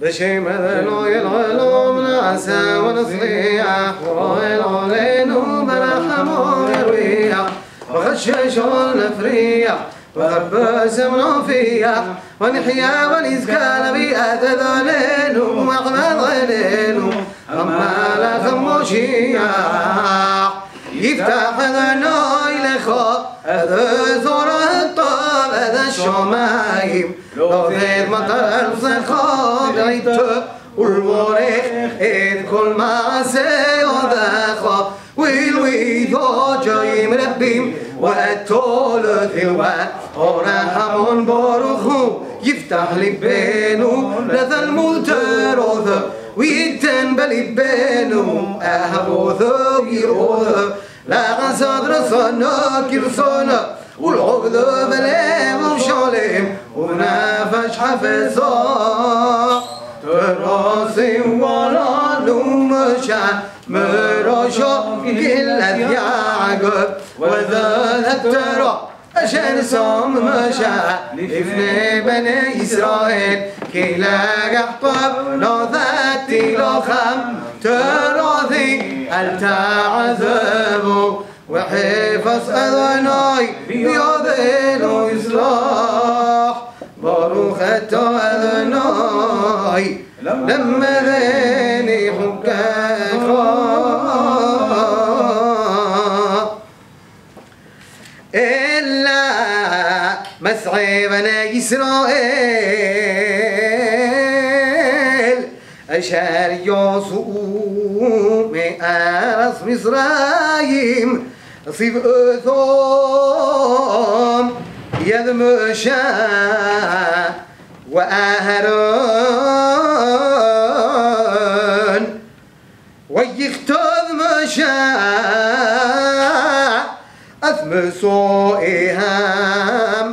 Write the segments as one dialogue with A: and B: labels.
A: בשם אלוהי אלוהים נעשה ונצליח ואלוהינו ברחמו ירוויח וחשש ונפריח וחפש ונופיח ונחיה ונזכה לביאת אדוננו ואחמד עינינו המלך המושיע יפתח אדוני לך את זרועות הטוב את השמיים לעודד מטר ארצך בעיתו ולברך את כל מעשה ידיך ולוידות גויים רבים והתולדות ורחמון ברוך הוא יפתח ליבנו לתלמוד תורתו ويتن بلبانو أهبوثو يروثو لا غصد رصنا كرصنا والعبد بلام وشالم ونافش حفظا تراسي ولا نمشى مراشا قلت يعقب وذات الترى عشان صام مشى لفني بني إسرائيل كي لا يحطب لا ذاتي لا خم تراضي التعذبوا وحفظ أذناي بيضين وإصلاح باروخ أذناي لما ذيني حكاك مسعي بني إسرائيل أشار يوسف من أرض مصرايم صيف أثوم يد مشى وأهرون ويختذ مشى أثمسوئهم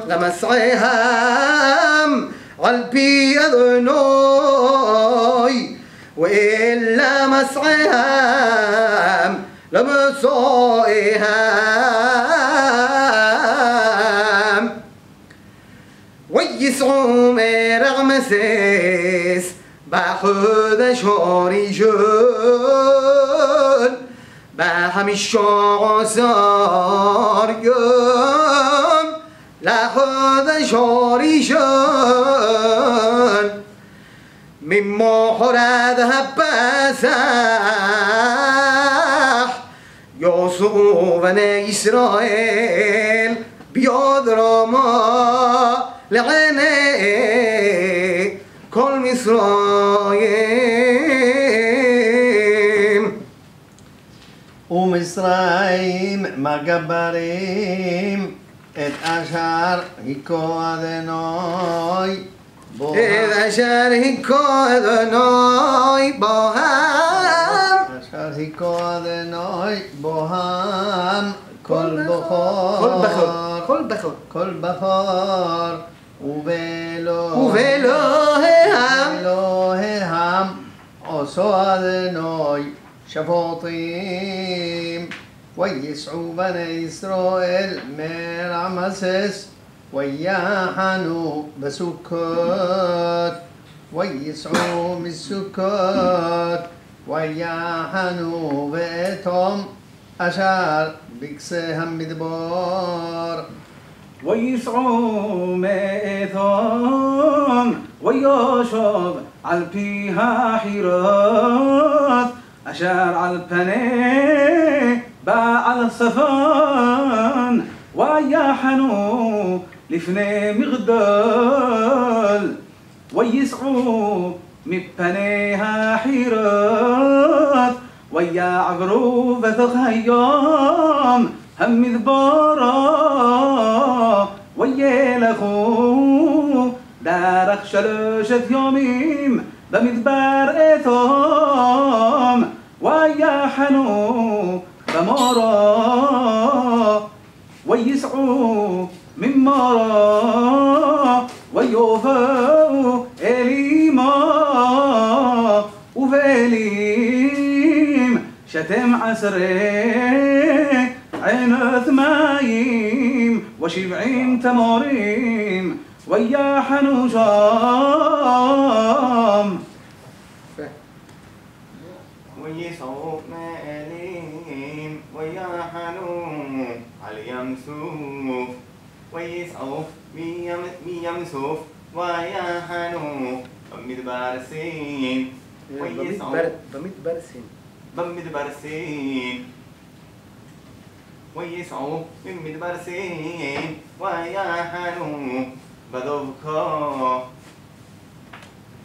A: لمسعهم قلبي أذنوي وإلا مسعهم لمسوئهم ويسعوا مرغم سيس بأخذ شوري جول بهم الشعصار يوم لأخذ شوري جول مما حرد هبسح يوسف بني إسرائيل بيض رما لعيني كل مصرايم
B: ومصرايم مجبرين את אשר היכו אדוני
A: את אשר היכו אדוני בוהם
B: אשר היכו אדוני בוהם כל בכור כל בכור ובאלוהיהם עשו אדוני שפוטים ويسعوا بني إسرائيل من رمسس ويحنوا بسكوت ويسعوا بالسكوت ويحنوا بيتهم أشار بكسهم مدبار
C: ويسعوا ميثهم ويشوب على فيها حيرات أشار على البني بعل الصفان ويحنوا لفني مغدال ويسعوا مبنيها حيرات ويعبروا بثق هيام هم مذبارا ويلخوا دارك شلشت يوميم بمذبار إثام ويحنوا بمارا ويسعوا من مارا ويوفوا إليما وفيليم شتم عسري عين ثمايم وشبعين تماريم ويحنوا شام
D: ويسعوا مالين ويحنوا على يمسوف ويسعوا ميمسوف ويحنوا بمدبرسين ويسعوا
A: במתברסים.
D: بمدبرسين ويسعوا من مدبرسين ويحنوا بدوكا.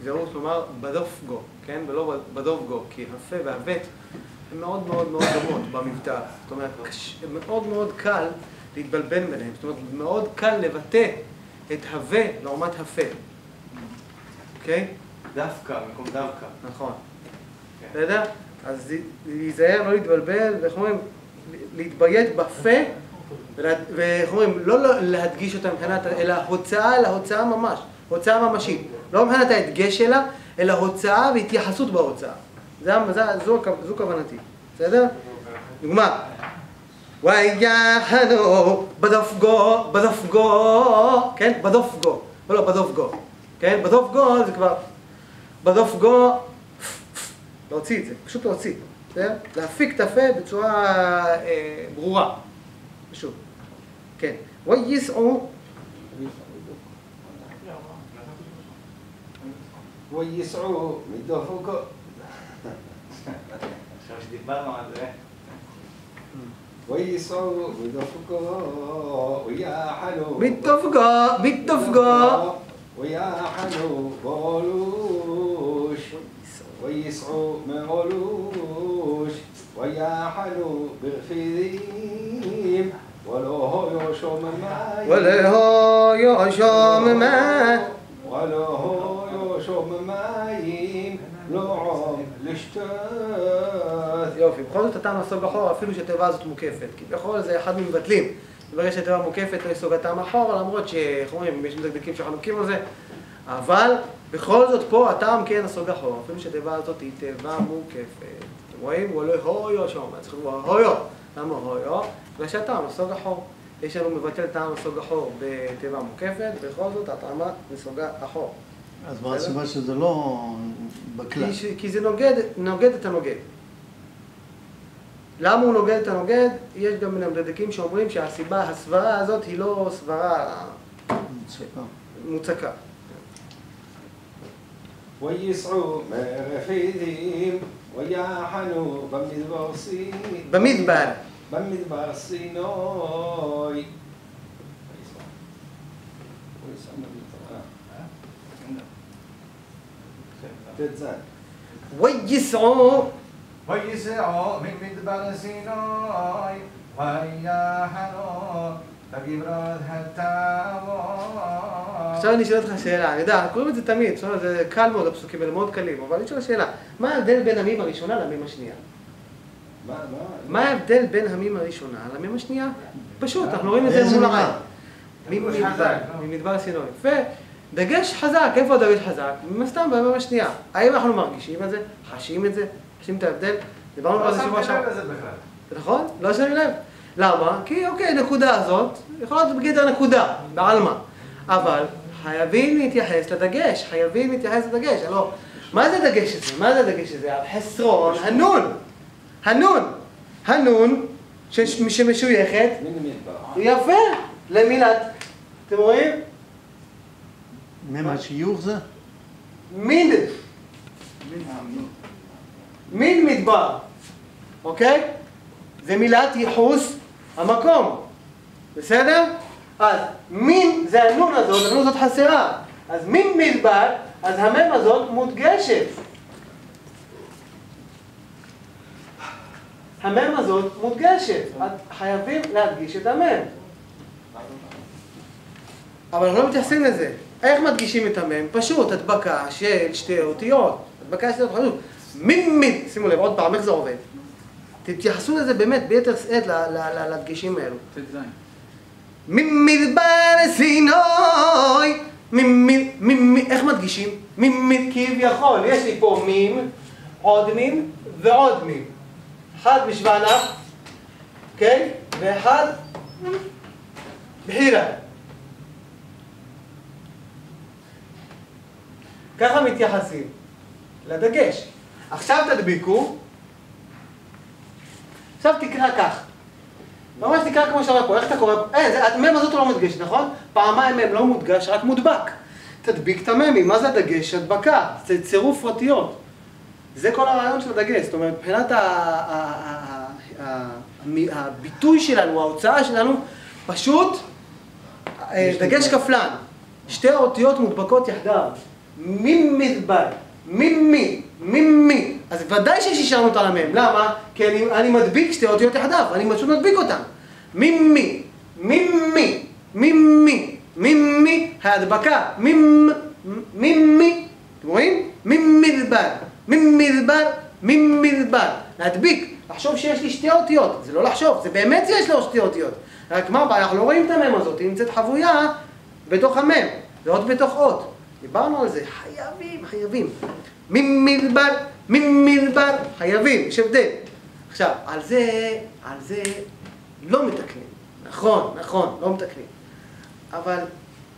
A: זהו, כלומר, בדופגו, כן? ולא בדופגו, כי הפה והבט הן מאוד מאוד מאוד דומות במבטא. זאת אומרת, מאוד מאוד קל להתבלבל ביניהם. זאת אומרת, מאוד קל לבטא את הווה לעומת הפה. אוקיי?
D: דווקא, במקום דווקא.
A: נכון. בסדר? אז להיזהר, לא להתבלבל, ואיך אומרים, להתביית בפה, ואיך אומרים, לא להדגיש אותה מבחינת, אלא הוצאה ממש, הוצאה ממשית. לא מבחינת ההדגש שלה, אלא הוצאה והתייחסות בהוצאה. זו כוונתי. בסדר? דוגמה. ויחנו בדופגו, כן? בדופגו, לא בדופגו. כן? בדופגו זה כבר, בדופגו, להוציא את זה, פשוט להוציא. בסדר? להפיק את הפה בצורה ברורה. פשוט. כן. וייסעו
B: ويسعوا مدفوق
D: עכשיו שדיברנו על זה.
B: ويسعوا مدفوق ويحنوا
A: بتفقى
B: ويحنوا بولوش ويسعوا مولوش ويحنوا بغفيذيم ولو هو يشوم ماي ولو هو يشوم مايم لعوم לשתות.
A: יופי, בכל זאת אתה נסוג אחורה אפילו שהתיבה הזאת מוקפת, כי בכל זה אחד ממבטלים. ברגע שהתיבה מוקפת לא יסוג הטעם אחורה, למרות שאיך אומרים, יש מדקדקים שחלוקים על זה, אבל בכל זאת פה הטעם כן נסוג אחורה, אפילו שהתיבה הזאת היא תיבה מוקפת. אתם רואים? ולא הויו שם, צריך לומר הויו. למה הויו? בגלל שהטעם נסוג אחורה. יש לנו מבטל טעם נסוג אחור בתיבה מוקפת, בכל זאת הטעמה נסוגה אחור.
B: אז מה הסיבה שזה לא בכלל?
A: כי זה נוגד את הנוגד. למה הוא נוגד את הנוגד? יש גם מן המדקדקים שאומרים הסברה הזאת היא לא סברה מוצקה.
B: ويسعوا مرفيدهم ويحنوا
A: במדבר.
B: במדבר סינוי. תזן.
A: וייסעו
C: ويسعوا من مدبر سيناي ويحنوا بجبرات التاوى.
A: עכשיו אני אשאל אותך שאלה, אני יודע, קוראים את זה תמיד, זה קל מאוד, הפסוקים האלה מאוד קלים, אבל אני אשאל שאלה, מה ההבדל בין המים הראשונה למים השנייה? מה ההבדל בין המים הראשונה למים השנייה? פשוט, אנחנו רואים את זה מול העין. ממדבר סינוי. יפה, דגש חזק, איפה הדגש חזק? מסתם בימים השנייה. האם אנחנו מרגישים את זה? חשים את זה? חשים את ההבדל? דיברנו על זה שבוע שם. נכון? לא שמים לב. למה? כי אוקיי, נקודה הזאת, יכולה להיות בגדר נקודה, בעלמא. אבל חייבים להתייחס לדגש, חייבים להתייחס לדגש. הלוא, מה זה דגש הזה? מה זה הדגש הזה? חסרון, הנון שמשויכת, יפה, למילת, אתם רואים?
B: ממה שיוך זה?
A: מין מדבר, אוקיי? זה מילת ייחוס המקום, בסדר? אז מין זה הנון הזאת, הנון הזאת חסרה. אז מין מדבר, אז המם הזאת מודגשת. המם הזאת מודגשת. חייבים להדגיש את המם. אבל אנחנו לא מתייחסים לזה. איך מדגישים את המם? פשוט, הדבקה של שתי אותיות. הדבקה של שתי אותיות. מין, שימו לב, עוד פעם, איך זה עובד? תתייחסו לזה באמת ביתר שאת לדגישים האלו. ממדבר סינוי, איך מדגישים? כביכול, יש לי פה מים, עוד מים ועוד מים. אחד משוונה, כן? ואחד בחירה. ככה מתייחסים לדגש. עכשיו תדביקו עכשיו תקרא כך. ממש תקרא כמו שאמר פה, איך אתה קורא? המם הזאת לא מודגשת, נכון? פעמיים מם לא מודגש, רק מודבק. תדביק את הממים, מה זה הדגש? הדבקה, זה צירוף אותיות. זה כל הרעיון של הדגש, זאת אומרת, מבחינת הביטוי שלנו, ההוצאה שלנו, פשוט דגש כפלן. שתי האותיות מודבקות יחדיו. ממדבר, ממי. אז ודאי ששישרנו אותה למם. למה? כי אני מדביק שתי אותיות יחדיו, אני פשוט מדביק אותן. ממי, ההדבקה, ממי, אתם רואים? ממדבר, להדביק, לחשוב שיש לי שתי אותיות, זה לא לחשוב, זה באמת שיש לו שתי אותיות. רק מה, אנחנו לא רואים את המם הזאת, היא נמצאת חבויה בתוך המם, זה עוד בתוך אות. דיברנו על זה, חייבים. ממדבר, חייבים, יש הבדל. עכשיו, על זה לא מתקנים. נכון, לא מתקנים. אבל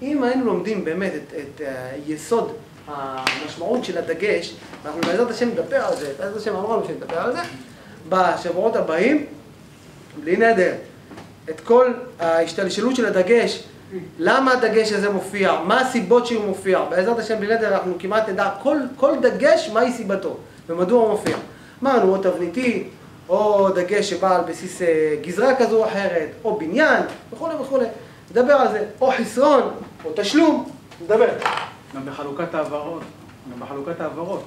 A: אם היינו לומדים באמת את יסוד המשמעות של הדגש, אנחנו בעזרת השם נדבר על זה, בעזרת השם אמרנו שנדבר על זה, בשבועות הבאים, בלי נדר, את כל ההשתלשלות של הדגש, למה הדגש הזה מופיע, מה הסיבות שהוא מופיע, בעזרת השם בלי נדר אנחנו כמעט נדע כל דגש מהי סיבתו ומדוע הוא מופיע. אמרנו, או תבניתי, או דגש שבא על בסיס גזרה כזו או אחרת, או בניין, וכו'. נדבר על זה, או חסרון, או תשלום, נדבר.
E: גם בחלוקת העברות,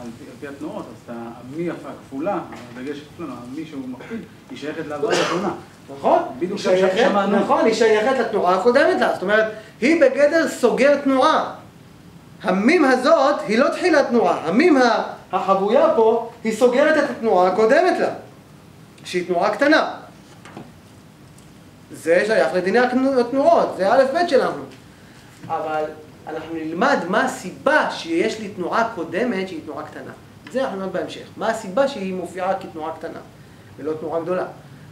E: על פי התנועות, אז המי הכפולה, הדגש הכפולה, המי שהוא מקפיד, היא שייכת לעברה התנועה.
A: נכון?
E: בדיוק שמענו.
A: נכון, היא שייכת לתנועה הקודמת לה, זאת אומרת, היא בגדר סוגר תנועה. המים הזאת היא לא תחילת תנועה, המים החבויה פה היא סוגרת את התנועה הקודמת לה, שהיא תנועה קטנה. זה שייך לדיני התנועות, זה א' ב' שלנו. אבל אנחנו נלמד מה הסיבה שיש לי תנועה קודמת שהיא תנועה קטנה. זה אנחנו נלמד בהמשך. מה הסיבה שהיא מופיעה כתנועה קטנה ולא תנועה גדולה.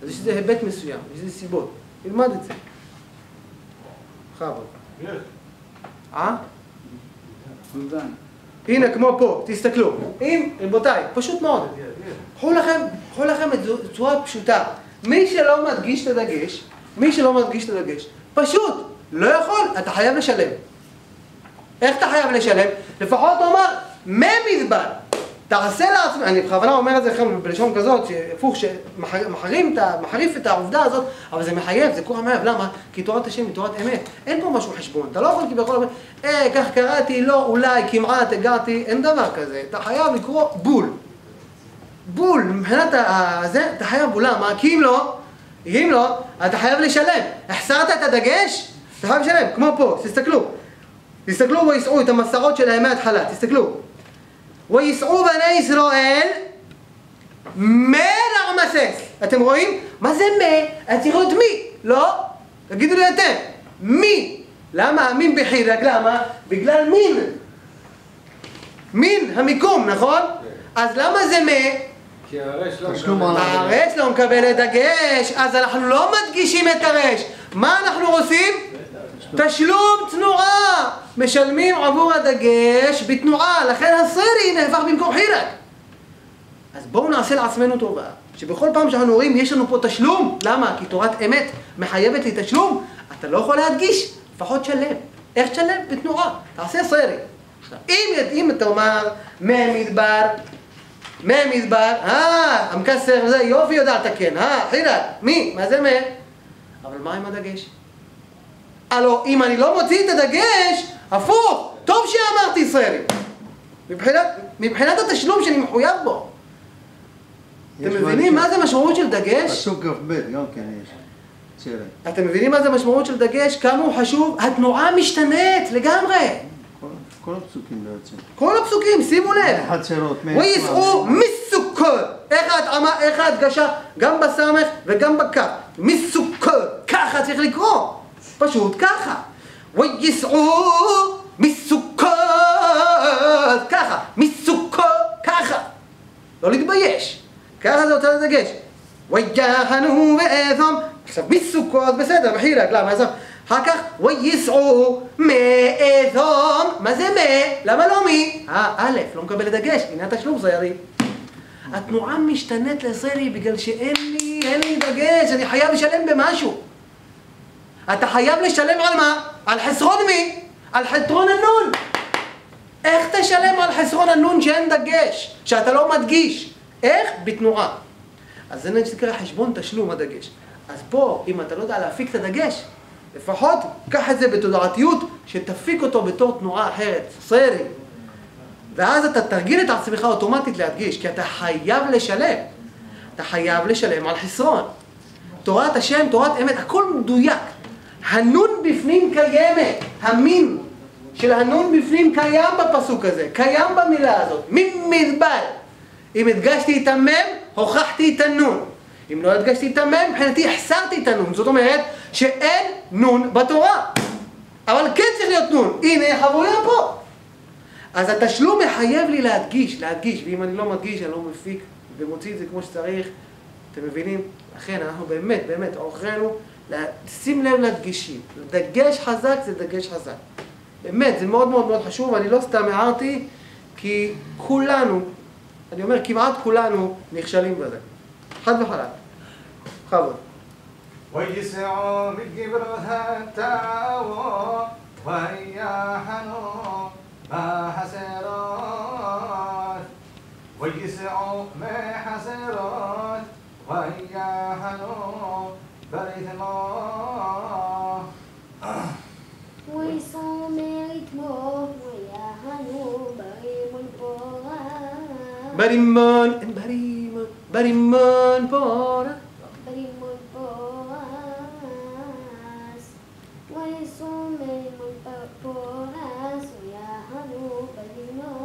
A: אז יש איזה היבט מסוים, יש איזה סיבות. נלמד את זה. בכבוד. הנה כמו פה, תסתכלו. רבותיי, פשוט מאוד. קחו לכם את צורה פשוטה. מי שלא מדגיש את הדגש, פשוט לא יכול, אתה חייב לשלם. איך אתה חייב לשלם? לפחות הוא אמר, ממדבר. תעשה לעצמך, אני בכוונה אומר את זה לכם בלשון כזאת, שהפוך, שמחריף את העובדה הזאת, אבל זה מחייב, זה כוח מחייב. למה? כי תורת השם היא תורת אמת. אין פה משהו חשבון. אתה לא יכול כביכול לומר, כך קראתי, לא, אולי, כמעט, הגעתי, אין דבר כזה. אתה חייב לקרוא בול. מבחינת זה, אתה חייב בול. למה? כי אם לא, אתה חייב לשלם. החסרת את הדגש? אתה חייב לשלם. כמו פה, תסתכלו ויסעו את המסעות שלהם מההתחלה, תסתכלו. ויסעו בני ישראל מרעמסס. אתם רואים? מה זה מה? את תראו את מי? לא? תגידו לי אתם. מי? למה המין בחירק? למה? בגלל מין המיקום, נכון? אז למה זה מה?
C: כי
A: הרש לא מקבל את דגש, אז אנחנו לא מדגישים את הרש. מה אנחנו עושים? תשלום תנועה. משלמים עבור הדגש בתנועה, לכן הסרי נהפך במקום חירק. אז בואו נעשה לעצמנו טובה, שבכל פעם שאנחנו רואים יש לנו פה תשלום. למה? כי תורת אמת מחייבת לי תשלום. אתה לא יכול להדגיש, לפחות שלם. איך תשלם? בתנועה. תעשה סרי. אם אתה אומר ממדבר, המקסר זה יופי יודעת כן, חירק, מי? מה זה מה? אבל מה עם הדגש? הלא, אם אני לא מוציא את הדגש, הפוך, טוב שאמרתי ישראלי. מבחינת התשלום שאני מחויב בו. אתם מבינים מה זה משמעות של דגש?
B: פסוק כ"ב, גם כן יש.
A: אתם מבינים מה זה משמעות של דגש? כמה הוא חשוב? התנועה משתנית לגמרי.
B: כל הפסוקים בעצם.
A: כל הפסוקים, שימו לב. ויסעו מסוכר. איך ההדגשה? גם בסמך וגם בכף. מסוכר. ככה צריך לקרוא. פשוט ככה. ויסעו מסוכר. ככה. מסוכר. ככה. לא להתבייש. ככה זה רוצה לדגש. ויחנו ואיזום. עכשיו מסוכר בסדר, בחירק. למה? אחר כך, ויסעו מאזום. מה זה מה? למה לא מי? א', לא מקבל לדגש, הנה התשלום זיירי. התנועה משתנית לישראלי בגלל שאין לי דגש, אני חייב לשלם במשהו. אתה חייב לשלם על מה? על חסרון מי? על חסרון הנון. איך תשלם על חסרון הנון שאין דגש, שאתה לא מדגיש? איך? בתנועה. אז זה נקרא חשבון תשלום הדגש. אז פה, אם אתה לא יודע להפיק את הדגש, לפחות קח את זה בתודעתיות, שתפיק אותו בתור תנועה אחרת, סיירי. ואז אתה תרגיל את עצמך אוטומטית להדגיש, כי אתה חייב לשלם. אתה חייב לשלם על חסרון. תורת השם, תורת אמת, הכל מדויק. הנון בפנים קיימת, המין של הנון בפנים קיים בפסוק הזה, קיים במילה הזאת, מין מדבל. אם הדגשתי את המם, הוכחתי את הנון. אם לא הדגשתי את המם, מבחינתי החסרתי את הנון. זאת אומרת שאין נון בתורה. אבל כן צריך להיות נון. הנה חבויה פה. אז התשלום מחייב לי להדגיש, ואם אני לא מדגיש, אני לא מפיק ומוציא את זה כמו שצריך. אתם מבינים? לכן אנחנו באמת, אוכלנו, שים לב לדגשים. דגש חזק זה דגש חזק. באמת, זה מאוד מאוד מאוד חשוב, אני לא סתם הערתי, כי כולנו, אני אומר, כמעט כולנו נכשלים בזה. חד וחלק. חבוד.
C: ويسعوا بالجبرها التاوى وهي حنو ما حسرات ويسعوا ما حسرات وهي حنو بريث الله
F: ويصوم رتمه ويهنو بريم البورا
A: ברימון פורה.
F: بريم البوراس ويصوم البوراس ويهنو بريمو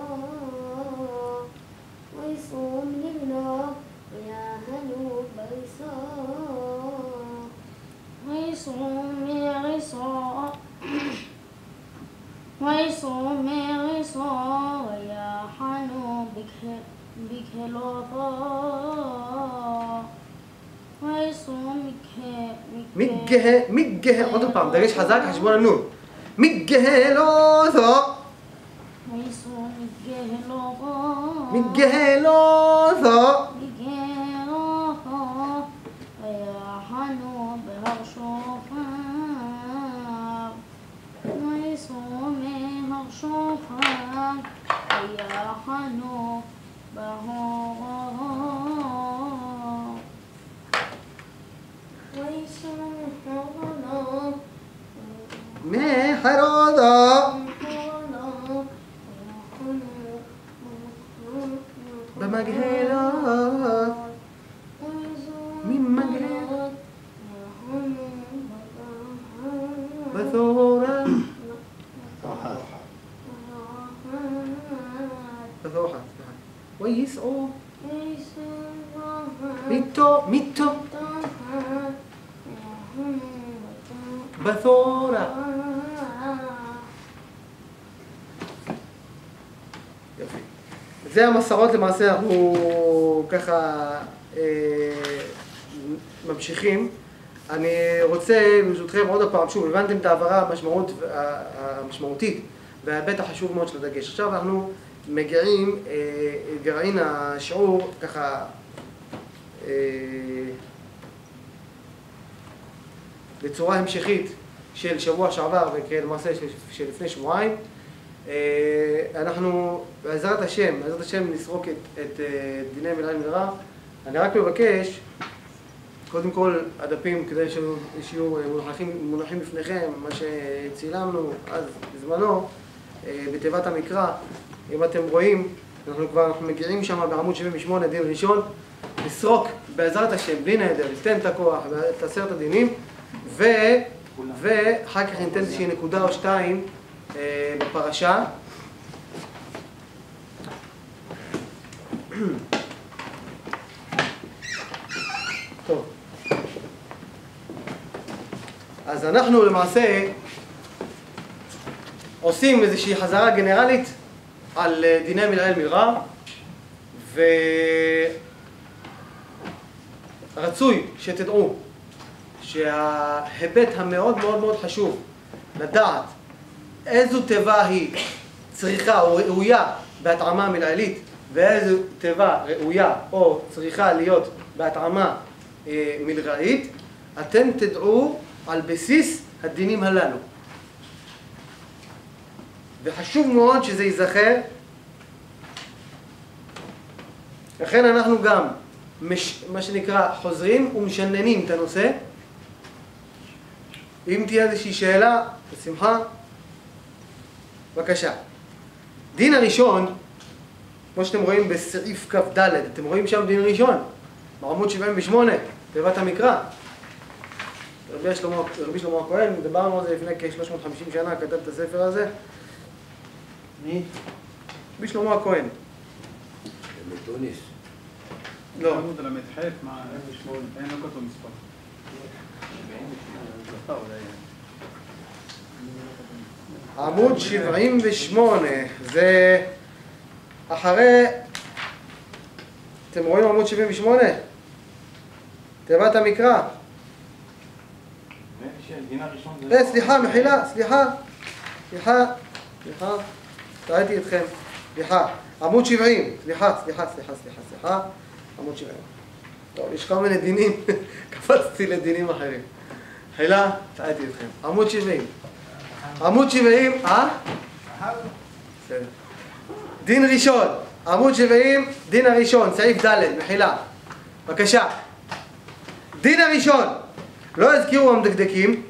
F: ويصوم لبنو ويهنو بريسو ويصوم غصا ويحنو بكلوطا ويصوم
A: מגה, עוד פעם, דגש חזק, חשבון הנון. מגהלותו.
F: ويصوم
A: מגהלותו.
F: ويحنو بهرشوفا ويصوم هرشوفا ويحنو بهرشوفا
A: מחרודו. במגהלות. ממגהלות. בתורה. בתורה. וייסעו. מיתו. בתורה. יופי. זה המסורות למעשה, אנחנו ככה ממשיכים. אני רוצה ברשותכם עוד הפעם, שוב, הבנתם את העברה המשמעותית וההיבט החשוב מאוד של הדגש. עכשיו אנחנו מגיעים גרעין השיעור ככה בצורה המשכית של שבוע שעבר וכלמעשה של לפני שבועיים. אנחנו בעזרת השם נסרוק את דיני מלאי מלרע. אני רק מבקש, קודם כל הדפים כדי שיהיו מונחים בפניכם, מה שצילמנו אז בזמנו בתיבת המקרא. אם אתם רואים, אנחנו מגיעים שם בעמוד 78, דין ראשון, נסרוק בעזרת השם, בלי נהדר, ניתן את הכוח ואת 10 הדינים, ואחר כך ניתן איזושהי נקודה או שתיים בפרשה. טוב. אז אנחנו למעשה עושים איזושהי חזרה גנרלית על דיני מלאי מלרע, ורצוי שתדעו שההיבט המאוד מאוד מאוד חשוב לדעת איזו תיבה היא צריכה או ראויה בהתאמה מלאילית ואיזו תיבה ראויה או צריכה להיות בהתאמה מלראית, אתם תדעו על בסיס הדינים הללו. וחשוב מאוד שזה ייזכר. לכן אנחנו גם מה שנקרא חוזרים ומשננים את הנושא. אם תהיה איזושהי שאלה, בשמחה, בבקשה. דין הראשון, כמו שאתם רואים בסעיף כ"ד, אתם רואים שם דין ראשון, בעמוד 78, תיבת המקרא. רבי שלמה הכהן, דיברנו על זה לפני כ-350 שנה, כתב את הספר הזה.
B: מי?
A: רבי שלמה הכהן.
B: בתוניס.
A: לא.
E: עמוד על המתחף, מה? אין לא כתוב מספר.
A: עמוד 78, זה אחרי, אתם רואים עמוד 78? תיבת המקרא.
D: דין הראשון
A: סליחה, מחילה, סליחה, טעיתי אתכם, סליחה, עמוד 70, סליחה, עמוד 70. טוב, יש כל מיני דינים, קפצתי לדינים אחרים. מחילה, טעיתי אתכם, עמוד 70. עמוד 70, בסדר. דין ראשון, עמוד 70, דין הראשון, סעיף ד', מחילה. בבקשה. דין הראשון, לא הזכירו המדקדקים,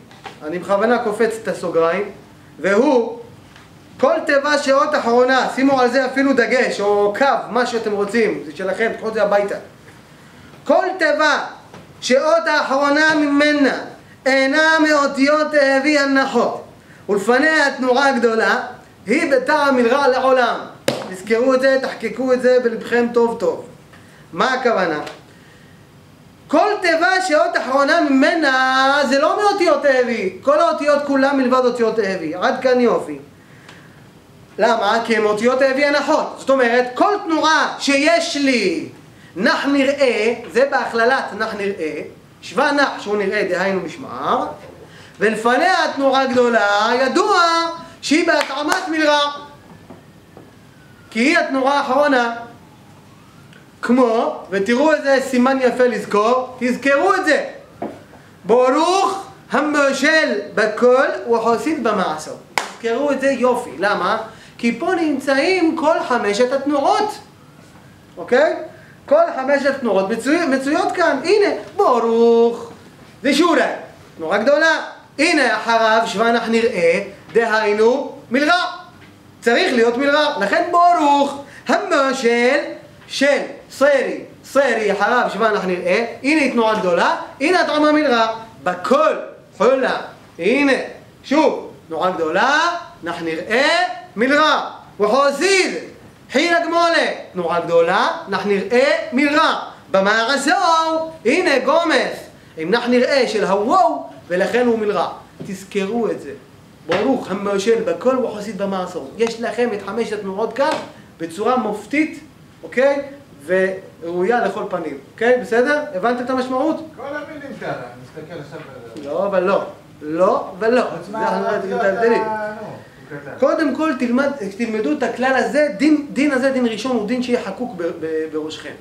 A: אני בכוונה קופץ את הסוגריים, והוא כל תיבה שאות אחרונה, שימו על זה אפילו דגש או קו, מה שאתם רוצים, זה שלכם, תקחו את זה הביתה. כל תיבה שאות האחרונה ממנה אינה מאותיות תאבי הנחות ולפניה התנועה הגדולה, היא בטעם מלרע לעולם. תזכרו את זה, תחקקו את זה בלבכם טוב טוב. מה הכוונה? כל תיבה שאות אחרונה ממנה זה לא מאותיות תאבי, כל האותיות כולם מלבד אותיות תאבי, עד כאן יופי. למה? כי הם אותיות תאבי הנחות. זאת אומרת, כל תנועה שיש לי נח נראה, זה בהכללת נח נראה, שווה נח שהוא נראה דהיינו משמר, ולפניה התנועה גדולה, ידוע שהיא בהתאמת מלרע, כי היא התנועה האחרונה. כמו, ותראו איזה סימן יפה לזכור, תזכרו את זה, ברוך המושל בכל וחסיד במעשה. תזכרו את זה יופי. למה? כי פה נמצאים כל 5 התנועות, אוקיי? כל 5 התנועות מצויות כאן. הנה, ברוך, זה שורה, תנועה גדולה. הנה אחריו שוונח נראה, דהיינו מלרע, צריך להיות מלרע. לכן ברוך המושל של סרי אחריו שוונח נראה, הנה תנועה גדולה, הנה התאמה מלרע, בכל חולה. הנה, שוב, תנועה גדולה, נח נראה, מלרע, וחסיד חילה גמולה, תנועה גדולה, נח נראה, מלרע. במערסו, הנה גומס, עם נח נראה של הוואו, ולכן הוא מלרע. תזכרו את זה. ברוך המושל בכל וחסיד במערסו. יש לכם את 5 התנועות כאן בצורה מופתית, אוקיי? וראויה לכל פנים. אוקיי? בסדר? הבנת את המשמעות?
C: כל המילים כאן, אני מסתכל עכשיו...
A: לא, אבל לא. לא ולא. קודם כל תלמדו את הכלל הזה, דין הזה, דין ראשון, הוא דין שיהיה חקוק בראשכם.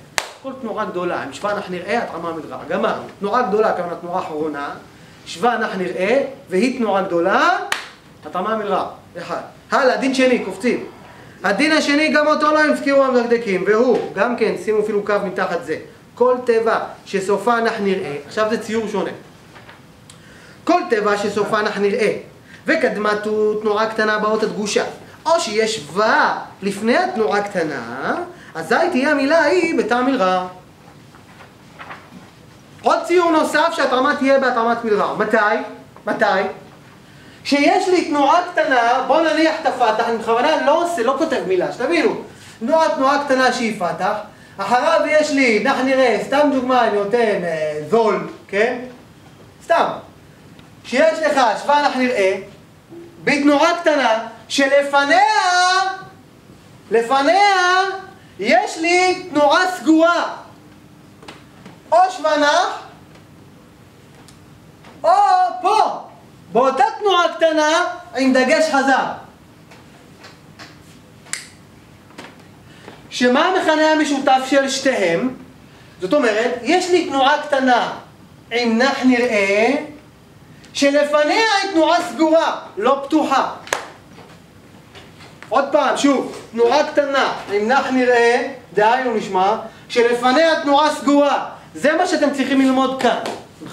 A: כל תנועה גדולה, עם שווה נח נראה, התאמה מלרע. גמר, תנועה גדולה, כמובן תנועה אחרונה, שווה נח נראה, והיא תנועה גדולה, התאמה מלרע. אחד. הלאה, דין שני, קופצים. הדין השני, גם אותו לא הזכירו המדקדקים, והוא, גם כן, שימו אפילו קו מתחת זה. כל תיבה שסופה נח נראה, עכשיו זה ציור שונה. כל תיבה שסופה נח נראה, וקדמתו תנועה קטנה באות הדגושה, או שיש ווה לפני התנועה קטנה, אזי תהיה המילה ההיא בטעם מלרע. עוד ציור נוסף שהתאמה תהיה בהתאמת מלרע. מתי? שיש לי תנועה קטנה, בואו נניח את הפתח, אני בכוונה לא כותב מילה, שתבינו. תנועה קטנה שהיא פתח, אחריו יש לי, נח נראה, סתם דוגמה, אני נותן זול, כן? סתם. שיש לך שווה נח נראה, בתנועה קטנה, שלפניה יש לי תנועה סגורה. או שווה נח, או פה. באותה תנועה קטנה עם דגש חזק. שמה המכנה המשותף של שתיהם? זאת אומרת, יש לי תנועה קטנה עם נח נראה, שלפניה היא תנועה סגורה, לא פתוחה. עוד פעם, שוב, תנועה קטנה עם נח נראה, דהיינו נשמע, שלפניה תנועה סגורה. זה מה שאתם צריכים ללמוד כאן.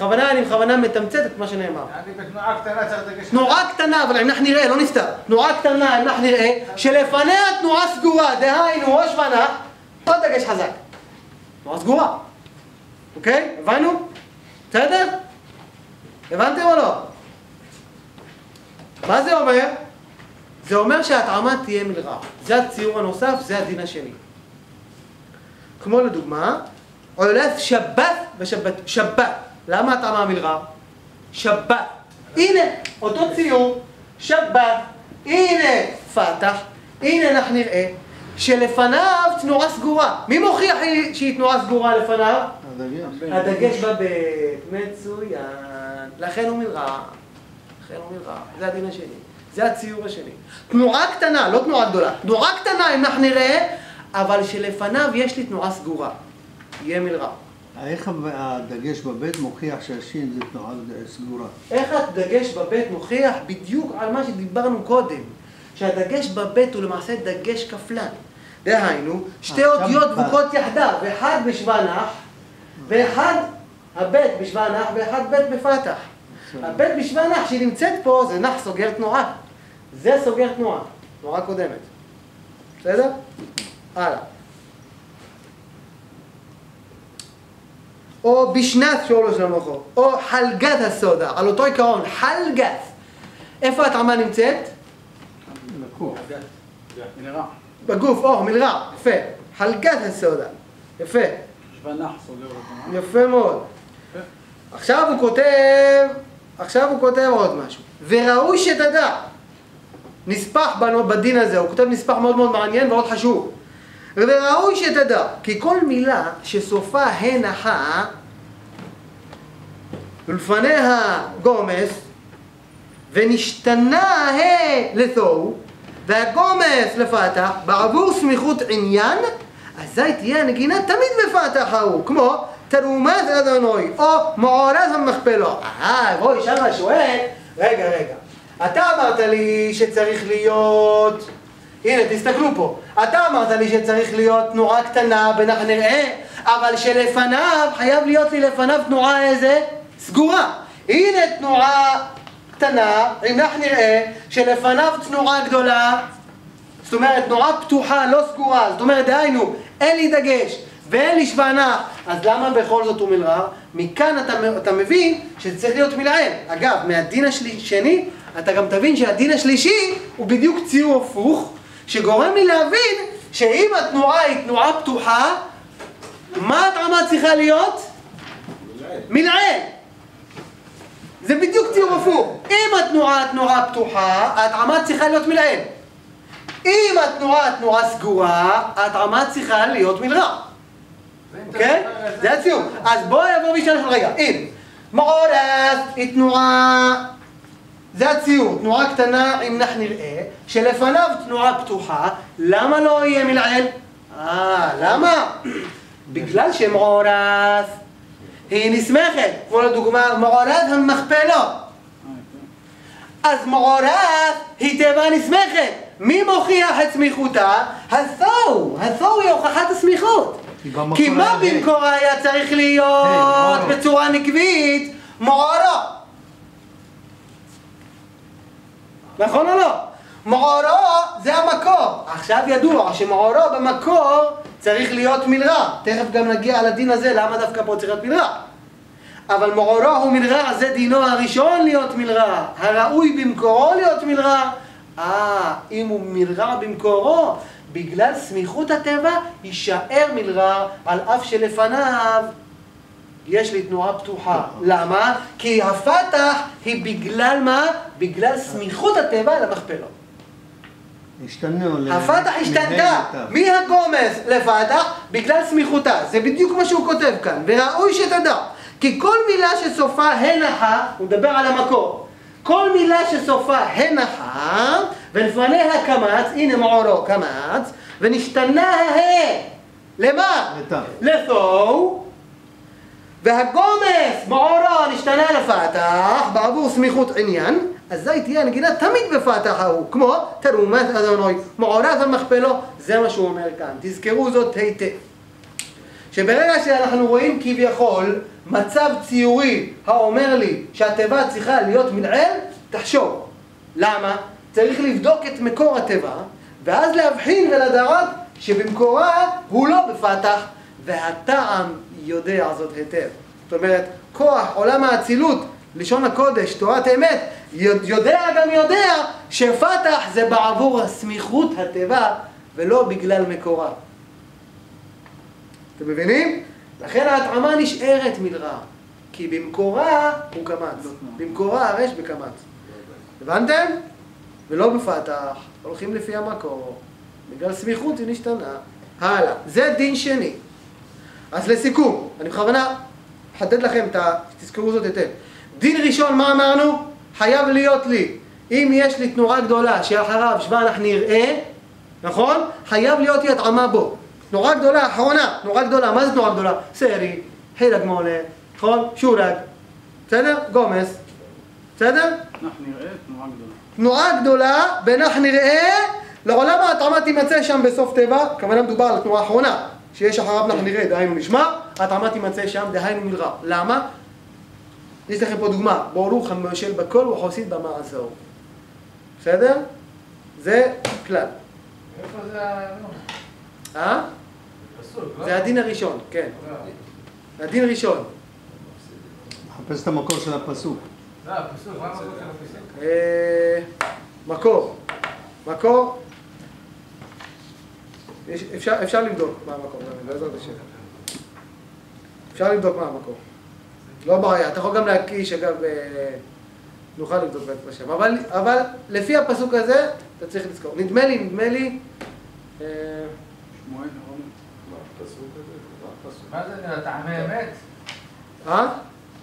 A: אני בכוונה מתמצת את מה שנאמר.
C: אני בתנועה קטנה צריך לדגש.
A: תנועה קטנה, אבל עם נח נראה, לא נסתר. תנועה קטנה עם נח נראה, שלפניה תנועה סגורה, דהיינו ראש ונח, עוד דגש חזק. תנועה סגורה. אוקיי? הבנו? בסדר? הבנתם או לא? מה זה אומר? זה אומר שההתאמה תהיה מלרע. זה הציור הנוסף, זה הדין השני. כמו לדוגמה, עולף שבת ושבת. שבת. למה התאמה מלרע? שבת. הנה, אותו ציור, שבת. הנה פתח. הנה נח נראה. שלפניו תנועה סגורה. מי מוכיח שהיא תנועה סגורה לפניו? הדגש בבית. מצוין. לכן הוא מלרע. זה הדין השני. זה הציור השני. תנועה קטנה, לא תנועה גדולה. תנועה קטנה, אם אנחנו נראה, אבל שלפניו יש לי תנועה סגורה. יהיה מלרע.
B: איך הדגש בבית מוכיח שהשין זה תנועה סגורה?
A: איך הדגש בבית מוכיח? בדיוק על מה שדיברנו קודם. שהדגש בבית הוא למעשה דגש כפלן. דהיינו, שתי אותיות דבוקות יחדיו, ואחד בשווה נח, ואחד הבית בשווה נח, ואחד בית בפתח. הבית בשווה נח שהיא נמצאת פה, זה נח סוגר תנועה. זה סוגר תנועה, תנועה קודמת. בסדר? הלאה. או בשנת שורלו של המוחו, או חלגת הסודה, על אותו עיקרון, חלגת. איפה התאמה נמצאת?
B: בגוף.
E: מלרע.
A: בגוף, או, מלרע, יפה. חלגת הסודה, יפה.
E: שבנח סוגר אותו.
A: יפה מאוד. עכשיו הוא כותב עוד משהו. וראוי שתדע, נספח בדין הזה, הוא כותב נספח מאוד מאוד מעניין ומאוד חשוב. וראוי שתדע, כי כל מילה שסופה הנחה, ולפניה גומס, ונשתנה לתוהו, והגומס לפתח, בעבור סמיכות עניין, אזי תהיה הנגינה תמיד בפתח ההוא, כמו תרומת אדוני, או מעורז המכפלו. בואי, שמה שואל, רגע. אתה אמרת לי שצריך להיות, הנה תסתכלו פה, אתה אמרת לי שצריך להיות תנועה קטנה בנח נראה, אבל שלפניו, חייב להיות לי לפניו תנועה איזה? סגורה. הנה תנועה קטנה, עם נח נראה, שלפניו תנועה גדולה, זאת אומרת תנועה פתוחה, לא סגורה, זאת אומרת דהיינו, אין לי דגש ואין לי שווה נח, אז למה בכל זאת הוא מלרע? מכאן אתה מבין שזה צריך להיות מלעיל. אגב, מהדין השני, אתה גם תבין שהדין השלישי הוא בדיוק ציור הפוך, שגורם לי להבין שאם התנועה היא תנועה פתוחה, מה התאמה צריכה להיות? מלעיל. זה בדיוק ציור הפוך. אם התנועה פתוחה, ההתאמה צריכה להיות מלעיל. אם התנועה סגורה, ההתאמה צריכה להיות מלרע. אוקיי? זה הציור. אז בואו יבוא וישאל של רגע. אם מעורז היא תנועה, זה הציור, תנועה קטנה עם נח נראה, שלפניו תנועה פתוחה, למה לא יהיה מלעיל? למה? בגלל שמעורז היא נסמכת, כמו לדוגמה מעורז המכפלות. אז מעורז היא תיבה נסמכת. מי מוכיח את סמיכותה? התוהו היא הוכחת הסמיכות. כי מה במקורה היה צריך להיות בצורה נקבית? מעורו. נכון או לא? מעורו זה המקור. עכשיו ידוע שמעורו במקור צריך להיות מלרע. תכף גם נגיע על הדין הזה, למה דווקא פה צריך להיות מלרע. אבל מעורו הוא מלרע, זה דינו הראשון להיות מלרע. הראוי במקורו להיות מלרע. אם הוא מלרע במקורו, בגלל סמיכות הטבע, יישאר מלרע, על אף שלפניו יש לי תנועה פתוחה. למה? כי הפתח היא בגלל מה? בגלל סמיכות הטבע למכפלות. הפתח השתנתה. מי הגומס לפתח? בגלל סמיכותה. זה בדיוק מה שהוא כותב כאן. וראוי שתדע, כי כל מילה שסופה הנחה, הוא מדבר על המקור. כל מילה שסופה הנחה, ולפניה קמץ, הנה מעורו קמץ, ונשתנה ההא. למה? לתו. והגומס מעורר נשתנה לפתח בעבור סמיכות עניין, אזי תהיה הנגינה תמיד בפתח ההוא, כמו תרומת אדוני, מעורר ומכפלו, זה מה שהוא אומר כאן. תזכרו זאת היטב. שברגע שאנחנו רואים כביכול מצב ציורי האומר לי שהתיבה צריכה להיות מלעיל, תחשוב. למה? צריך לבדוק את מקור התיבה, ואז להבחין ולדעת שבמקורה הוא לא בפתח, והטעם יודע זאת היטב. זאת אומרת, כוח עולם האצילות, לשון הקודש, תורת אמת, יודע שפתח זה בעבור הסמיכות התיבה, ולא בגלל מקורה. אתם מבינים? לכן ההתאמה נשארת מלרע, כי במקורה הוא קמץ. במקורה הרש בקמץ. הבנתם? ולא בפתח, הולכים לפי המקור. בגלל סמיכות היא נשתנה. הלאה. זה דין שני. אז לסיכום, אני בכוונה אחדד לכם, תזכרו זאת היטב. דין ראשון, מה אמרנו? חייב להיות לי. אם יש לי תנועה גדולה שאחריו שבנח נראה, נכון? חייב להיות לי התאמה בו. תנועה גדולה, אחרונה, תנועה גדולה. מה זה תנועה גדולה? סרי, חילק מולה, נכון? שורג. בסדר? גומס. בסדר?
E: נח נראה, תנועה גדולה.
A: תנועה גדולה, בנח נראה, לעולם ההתאמה תימצא שם בסוף תיבה, כוונה מדובר על התנועה האחרונה, שיש אחריו נח נראה, דהיינו נשמע, ההתאמה תימצא שם, דהיינו מלרע. למה? יש לכם פה דוגמה, ברוך המושל בכל וחוסיד במעזור. בסדר? זה כלל.
C: איפה זה הרעיון? פסוק, לא?
A: זה הדין הראשון, כן. הדין ראשון.
B: מחפש את המקור של הפסוק.
C: לא, הפסוק, מה המקור של הפסוק?
A: מקור. אפשר לבדוק מה המקור, בעזרת השם. אפשר לבדוק מה המקור. לא בעיה, אתה יכול גם להקיש, אגב, נוכל לבדוק בעצם השם. אבל לפי הפסוק הזה, אתה צריך לזכור. נדמה לי,
E: שמואל,
C: מה זה נראה? טעמי אמת?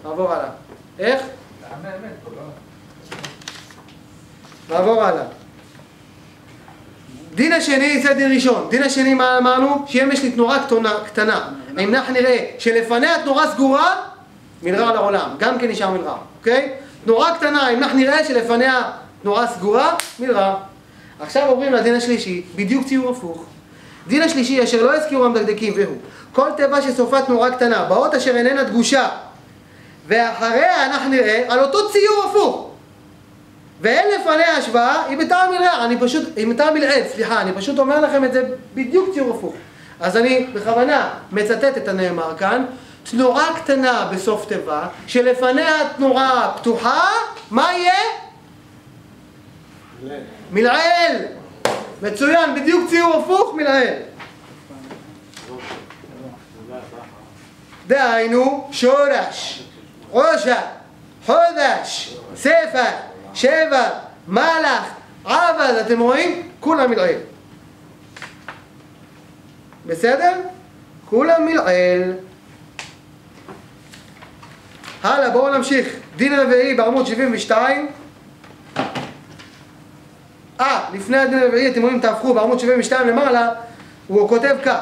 A: נעבור הלאה. איך?
C: טעמי אמת פה, לא?
A: נעבור הלאה. דין השני זה דין ראשון. דין השני מה אמרנו? שאם יש לי תנועה קטנה, אם נח נראה שלפניה תנועה סגורה, מלרע לעולם, גם כן נשאר מלרע, אוקיי? תנועה קטנה, אם נח נראה שלפניה תנועה סגורה, מלרע. עכשיו עוברים לדין השלישי, בדיוק ציור הפוך. דין השלישי אשר לא הזכירו המדקדקים והוא כל תיבה שסופה תנועה קטנה, באות אשר איננה דגושה, ואחריה נח נראה על אותו ציור הפוך. ואין לפניה השוואה, היא בטעם מלרע, היא בטעם מלעיל, סליחה, אני פשוט אומר לכם את זה בדיוק ציור הפוך. אז אני בכוונה מצטט את הנאמר כאן, תנועה קטנה בסוף תיבה, שלפניה תנועה פתוחה, מה יהיה? מלעיל. מצוין, בדיוק ציור הפוך, מלעיל. דהיינו, שורש, ראשה, חודש, ספר, שבע, מלאך, עבד, אתם רואים? כולם מלעיל. בסדר? כולם מלעיל. הלאה, בואו נמשיך. דין רביעי בעמוד 72. לפני הדין הרביעי, אתם רואים, תהפכו בעמוד 72 למעלה, הוא כותב כך: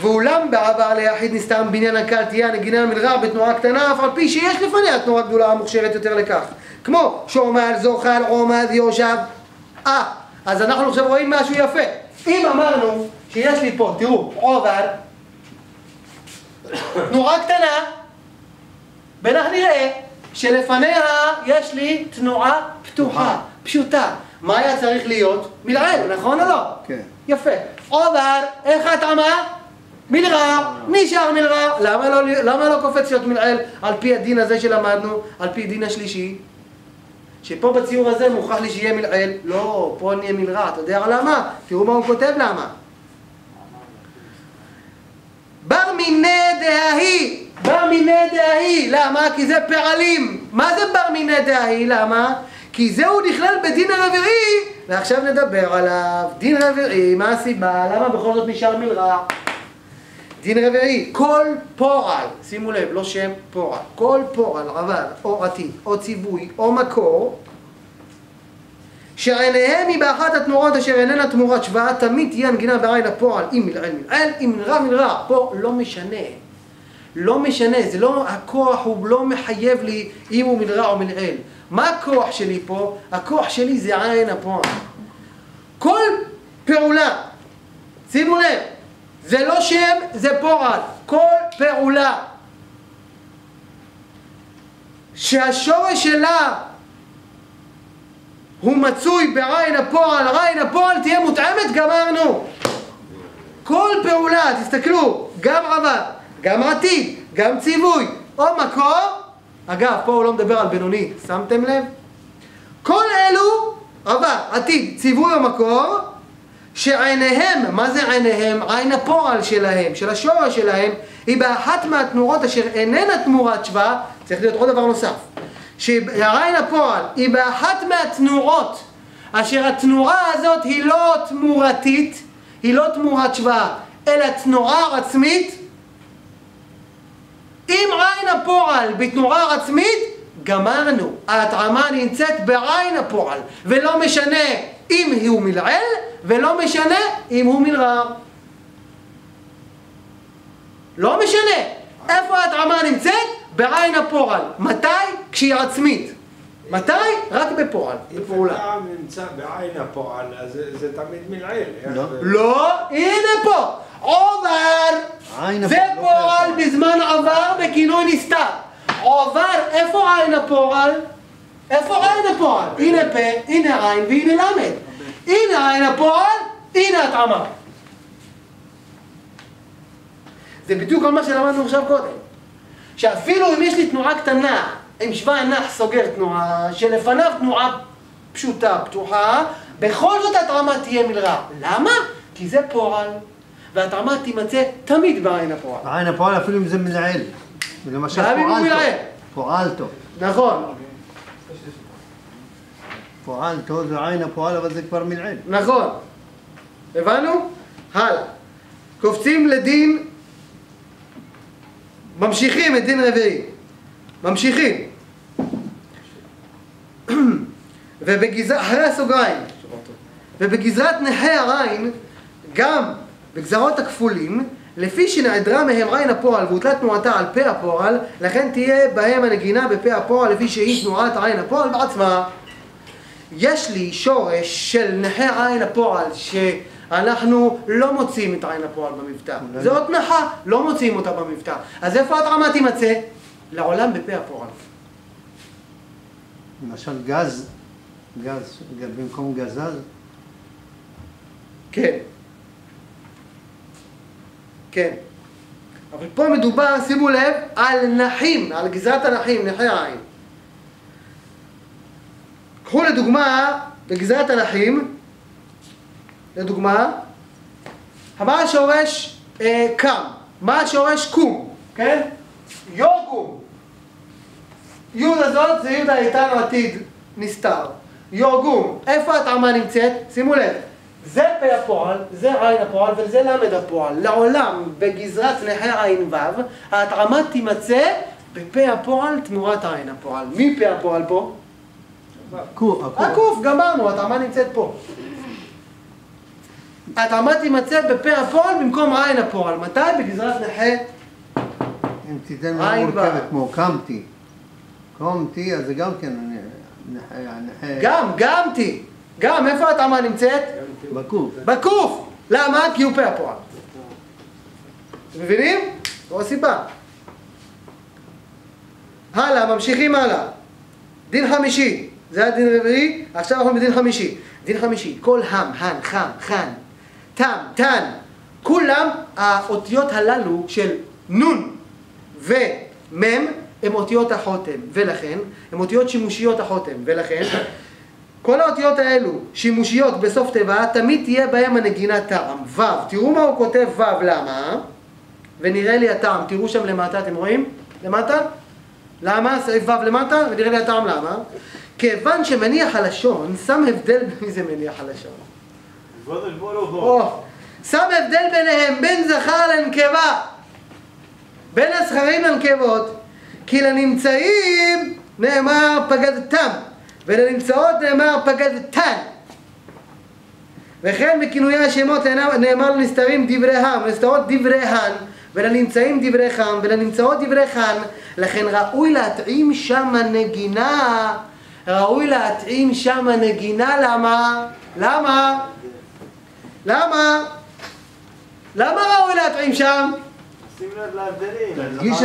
A: ואולם בעבר ליחיד נסתם בניין הקל תהיה הנגינה מלרע בתנועה קטנה, אף על פי שיש לפניה תנועה גדולה המוכשרת יותר לכך. כמו שעומד, זוחל, עומד, יושב. אז אנחנו עכשיו רואים משהו יפה. אם אמרנו שיש לי פה, תראו, עובר, תנועה קטנה, בנח נראה שלפניה יש לי תנועה פתוחה, פשוטה. מה היה צריך להיות? מלעיל, נכון או לא?
B: כן.
A: יפה. עובר, איך ההתאמה? מלרע, נשאר מלרע. למה לא קופץ להיות מלעיל על פי הדין הזה שלמדנו, על פי דין השלישי? שפה בציור הזה מוכרח לי שיהיה מלעיל. לא, פה נהיה מלרע. אתה יודע למה? תראו מה הוא כותב למה. בר מיני דהי. בר מיני דהי. למה? כי זה פעלים. מה זה בר מיני דהי? למה? כי זהו נכלל בדין הרביעי, ועכשיו נדבר עליו. דין רביעי, מה הסיבה? למה בכל זאת נשאר מלרע? דין רביעי, כל פועל, שימו לב, לא שם פועל, כל פועל, עבר, או עתיד, או ציווי, או מקור, שעיניהם היא באחת התנועות אשר איננה תמורת שוואה, תמיד תהיה הנגינה בעין הפועל, אם מלעיל מלעיל, אם מלרע מלרע. פה לא משנה. לא משנה, זה לא, הכוח הוא לא מחייב לי אם הוא מלרע או מלעיל. מה הכוח שלי פה? הכוח שלי זה עין הפועל. כל פעולה, שימו לב, זה לא שם, זה פועל. כל פעולה שהשורש שלה הוא מצוי בעין הפועל, עין הפועל תהיה מותאמת, גמרנו. כל פעולה, תסתכלו, גם עבר, גם עתיד, גם ציווי, או מקור, אגב, פה הוא לא מדבר על בינוני, שמתם לב? כל אלו, עבר, עתיד, ציווי או מקור, שעיניהם, מה זה עיניהם? עין הפועל שלהם, של השורש שלהם, היא באחת מהתנורות אשר איננה תמורת שוואה, צריך להיות עוד דבר נוסף. שהעין הפועל היא באחת מהתנורות אשר התנורה הזאת היא לא תמורתית, היא לא תמורת שוואה, אלא תנורה עצמית. אם עין הפועל בתנורה עצמית, גמרנו. ההתאמה נמצאת בעין הפועל, ולא משנה אם הוא מלעיל, ולא משנה אם הוא מלרע. לא משנה. איפה ההתאמה נמצאת? בעין הפועל. מתי? כשהיא עצמית. מתי? רק בפועל, בפעולה.
G: אם אתה נמצא בעין הפועל, אז זה תמיד מלעיל.
A: לא, הנה פה. עובר. זה פועל בזמן עבר בכינוי נסתר. עובר, איפה עין הפועל? איפה עין הפועל? הנה פה, הנה עין והנה למד. הנה עין הפועל, הנה התאמה. זה בדיוק כל מה שלמדנו עכשיו קודם. שאפילו אם יש לי תנועה קטנה, עם שווה נח סוגר תנועה, שלפניו תנועה פשוטה, פתוחה, בכל זאת התאמה תהיה מלרע. למה? כי זה פועל, והתאמה תימצא תמיד בעין הפועל.
B: עין הפועל אפילו אם זה מלעיל. למשל פועלתו.
A: נכון.
B: פועלתו זה עין הפועל, אבל זה כבר מלעיל.
A: נכון. הבנו? הלאה. קופצים לדין, ממשיכים את דין רביעי. ממשיכים. אחרי הסוגריים. ובגזרת נחי הרין, גם בגזרות הכפולים, לפי שנעדרה מהם עין הפועל והוטלה תנועתה על פה הפועל, לכן תהיה בהם הנגינה בפה הפועל לפי שהיא תנועת עין הפועל בעצמה. יש לי שורש של נחי עין הפועל שאנחנו לא מוצאים את עין הפועל במבטא. זה עוד נחה, לא מוצאים אותה במבטא. אז איפה התאמה תימצא? לעולם בפה הפועל.
B: למשל גז, במקום גזז?
A: כן. כן. אבל פה מדובר, שימו לב, על נחים, על גזרת הנחים, נחי העין. קחו לדוגמה, בגזרת הנחים, לדוגמה, מה השורש קם? מה השורש קום? כן? יוגום. יוד הזאת זה יוד האיתן עתיד נסתר. יוגום. איפה התאמה נמצאת? שימו לב. זה פה הפועל, זה עין הפועל וזה למד הפועל. לעולם בגזרת נחי עין וו, ההתאמה תימצא בפה הפועל תמורת עין הפועל. מי פה הפועל פה? הקוף, גמרנו, התאמה נמצאת פה. התאמה תימצא בפה הפועל במקום עין הפועל. מתי? בגזרת נחי
B: אם תיתן לנו מורכבת כמו קמתי. קומתי, אז זה גם כן נחי.
A: גם תי. גם, איפה התאמה נמצאת?
B: בקוף.
A: בקוף! למה? כי הוא פה הפועל. אתם מבינים? זו הסיבה. הלאה, ממשיכים הלאה. דין חמישי. זה הדין רביעי, עכשיו אנחנו בדין חמישי. דין חמישי, כל הם, הן, חם, חן, תם, תן, כולם האותיות הללו של נון ומם הם אותיות החותם, ולכן, הם אותיות שימושיות החותם, ולכן, כל האותיות האלו, שימושיות בסוף תיבה, תמיד תהיה בהם הנגינה טעם. ו', תראו מה הוא כותב ו', למה? ונראה לי הטעם, תראו שם למטה, אתם רואים? למטה? למה? סעיף ו' למטה, ונראה לי הטעם למה? כיוון שמניח הלשון, שם הבדל מי זה מניח הלשון. שם הבדל ביניהם, בין זכר לנקבה, בין הזכרים לנקבות, כי לנמצאים נאמר פגדתם, ולנמצאות נאמר פגדתן. וכן בכינויי השמות נאמר לנסתרים דבריהם, לנסתרות דבריהן, ולנמצאים דבריכם, ולנמצאות דבריכן. לכן ראוי להתאים שם נגינה. ראוי להתאים שם נגינה. למה? למה? למה? למה ראוי להתאים שם?
D: שים לב להבדלים.
B: להדגיש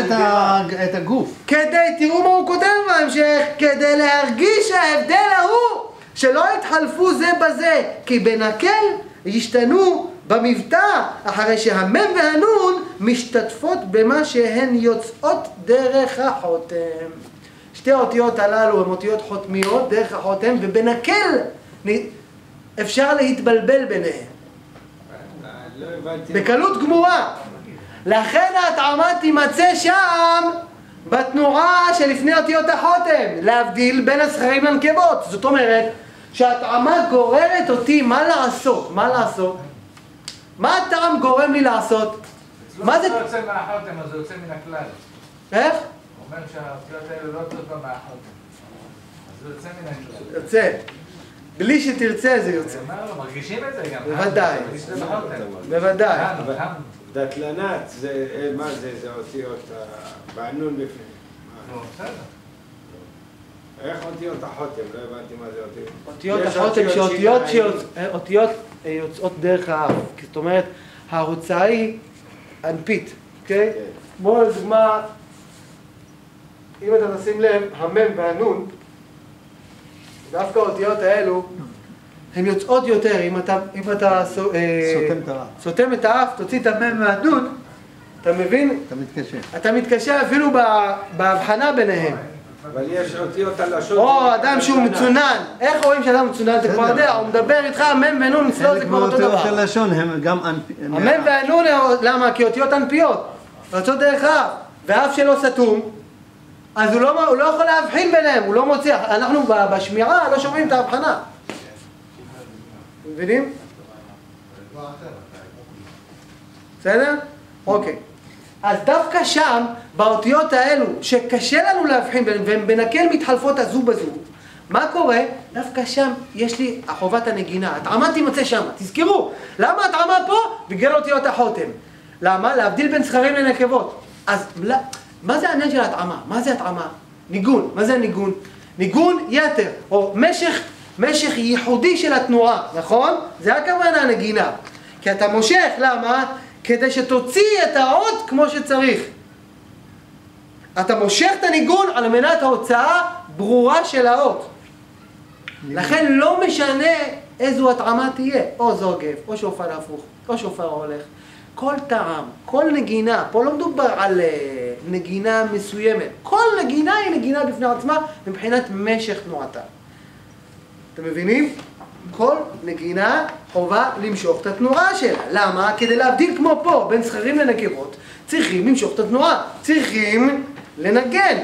B: את הגוף.
A: כדי, תראו מה הוא כותב בהמשך, כדי להרגיש ההבדל ההוא, שלא יתחלפו זה בזה, כי בנקל ישתנו במבטא, אחרי שהמם והנון משתתפות במה שהן יוצאות דרך החותם. שתי האותיות הללו הן אותיות חותמיות דרך החותם, ובנקל אפשר להתבלבל ביניהם.
G: לא הבנתי.
A: בקלות גמורה. לכן ההתאמה תימצא שם בתנועה שלפני אותיות החותם, להבדיל בין הזכרים לנקבות. זאת אומרת שההתאמה גוררת אותי מה לעשות. מה לעשות? מה הטעם גורם לי לעשות? מה זה?
C: לא יוצא מהחותם, אז זה יוצא מן הכלל.
A: איך?
C: הוא אומר שהאותיות האלה לא יוצאות גם מהחותם. אז זה יוצא מן הכלל.
A: יוצא. בלי שתרצה זה יוצא.
C: הוא אומר לו, מרגישים את זה גם.
A: בוודאי.
C: זה בחותם.
A: בוודאי.
G: דתלנת, זה, מה זה, זה אותיות בענון בפנים.
C: נו, בסדר.
G: איך אותיות החותם? לא הבנתי מה זה אותיות.
A: אותיות
G: יש
A: החותם
G: אותיות
A: שאותיות יוצאות דרך האף. זאת אומרת, ההוצאה היא אנפית, אוקיי? כמו לדוגמה, אם אתה תשים לב, המם והנון, דווקא האותיות האלו, הן יוצאות יותר. אם אתה סותם את האף, תוציא את המם והנון, אתה מבין?
B: אתה מתקשה.
A: אתה מתקשה אפילו בהבחנה ביניהם.
G: אבל יש אותיות הלשון.
A: או אדם שהוא מצונן. איך רואים שאדם מצונן? אתה כבר יודע, הוא מדבר איתך, המם והנון, אצלו זה כבר אותו דבר.
B: אותיות הלשון הם גם
A: המם והנון, למה? כי אותיות אנפיות. יוצאות דרך האף. והאף שלו סתום, אז הוא לא יכול להבחין ביניהם, הוא לא מוציא. אנחנו בשמירה לא שומעים את ההבחנה. מבינים? בסדר? אוקיי. אז דווקא שם, באותיות האלו, שקשה לנו להבחין ביניהם, והן בנקל מתחלפות הזו בזו, מה קורה? דווקא שם יש לי חובת הנגינה. התאמה תימצא שם. תזכרו, למה התאמה פה? בגלל אותיות החותם. למה? להבדיל בין זכרים לנקבות. אז מה זה העניין של ההתאמה? מה זה התאמה? ניגון. מה זה ניגון? ניגון יתר, או משך ייחודי של התנועה, נכון? זה הכוונה נגינה. כי אתה מושך, למה? כדי שתוציא את האות כמו שצריך. אתה מושך את הניגון על מנת ההוצאה ברורה של האות. לכן לא משנה איזו התאמה תהיה, או זוגב, או שופר הפוך, או שופר הולך. כל טעם, כל נגינה, פה לא מדובר על נגינה מסוימת. כל נגינה היא נגינה בפני עצמה מבחינת משך תנועתה. אתם מבינים? כל נגינה חובה למשוך את התנועה שלה. למה? כדי להבדיל כמו פה בין זכרים לנקבות, צריכים למשוך את התנועה. צריכים לנגן.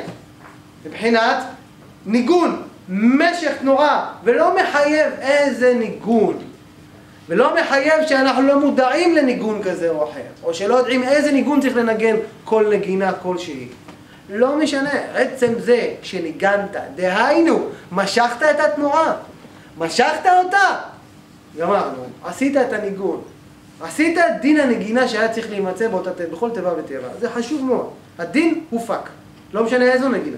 A: מבחינת ניגון, משך תנועה, ולא מחייב איזה ניגון. ולא מחייב שאנחנו לא מודעים לניגון כזה או אחר, או שלא יודעים איזה ניגון צריך לנגן כל נגינה כלשהי. לא משנה, עצם זה שניגנת, דהיינו, משכת את התנועה, משכת אותה, גמרנו, עשית את הניגון, עשית את דין הנגינה שהיה צריך להימצא בכל תיבה ותיבה. זה חשוב מאוד, הדין הופק, לא משנה איזו נגינה.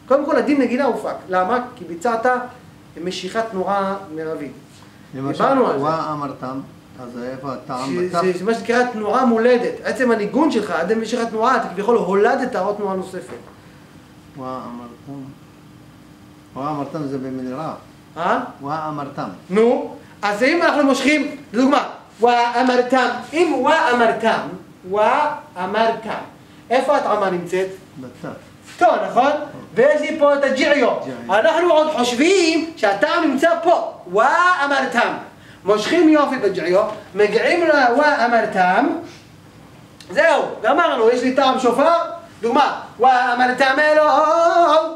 A: קודם כל הדין נגינה הופק, למה? כי ביצעת משיכת תנועה מרבית. דיברנו על זה.
B: וואה אמרתם, אז איפה הטעם בתף?
A: זה מה שנקרא תנועה מולדת. עצם הניגון שלך, עד משך התנועה, אתה כביכול הולדת עוד תנועה נוספת.
B: וואה אמרתם. וואה אמרתם זה במנהרה. וואה אמרתם.
A: נו, אז אם אנחנו מושכים, לדוגמה, וואה אמרתם, אם וואה אמרתם, וואה אמרתם, איפה התאמה נמצאת?
B: בתף.
A: טוב, נכון? ויש לי פה את הג'יעיו. אנחנו עוד חושבים שהטעם נמצא פה. וואה אמרתם. מושכים יופי בג'יעיו, מגיעים לוואה אמרתם. זהו, גמרנו, יש לי טעם שופר. דוגמה, וואה אמרתם אלוהו.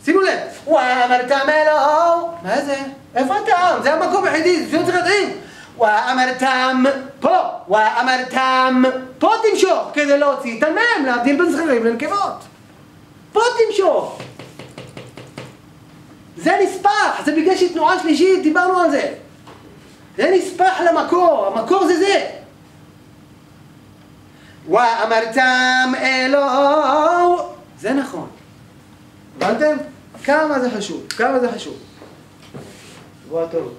A: שימו לב, וואה אמרתם אלוהו. מה זה? איפה הטעם? זה המקום היחידי, זה צריך לדעים. וואה אמרתם פה, וואה אמרתם פה תמשוך, כדי להוציא את המם, להבדיל בין זכרים לנקבות. פה תמשוך. זה נספח, זה בגלל שהיא תנועה שלישית, דיברנו על זה. זה נספח למקור, המקור זה זה. ואמרתם אלוהו, זה נכון. הבנתם? כמה זה חשוב, כמה זה חשוב. בוא טוב.